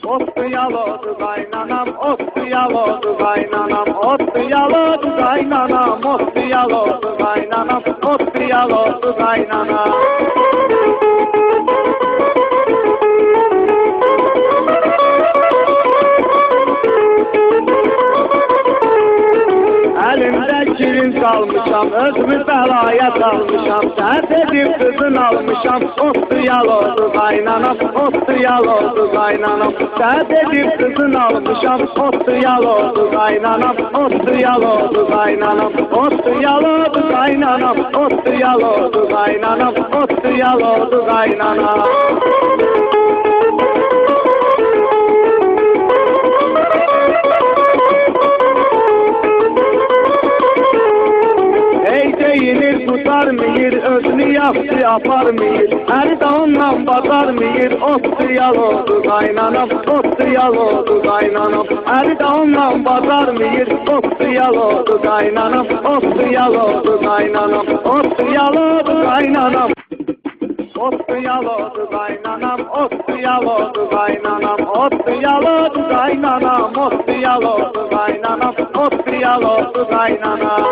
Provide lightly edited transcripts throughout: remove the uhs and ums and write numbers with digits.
Ot yaladı qaynanam, ot yaladı qaynanam, ot yaladı qaynanam, ot yaladı qaynanam, ot yaladı qaynanam. Elimde kirin salmışam, özümü belaya salmışam, sen dedim kızın almışam, ottu yaladı qaynanam, ottu yaladı qaynanam, sen dedim kızın almışam, ottu yaladı qaynanam, ottu yaladı qaynanam, ottu yaladı qaynanam, ottu yaladı qaynanam, ottu yaladı qaynanam. Yenir tutar mıyır, özünü yaptı yapar mıyır, her de ondan bakar mıyır, ottu yaladı qaynanam, ottu yaladı qaynanam, her de ondan bakar mıyır, ottu yaladı qaynanam, ottu yaladı qaynanam, ottu yaladı qaynanam. Ottu yaladı qaynanam, ottu yaladı qaynanam, ottu yaladı qaynanam, ottu yaladı qaynanam, ottu yaladı qaynanam.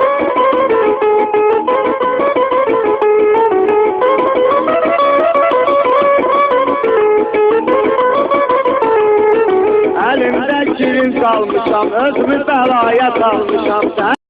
Elimde kirin salmışam, özümü belaya salmışam, sen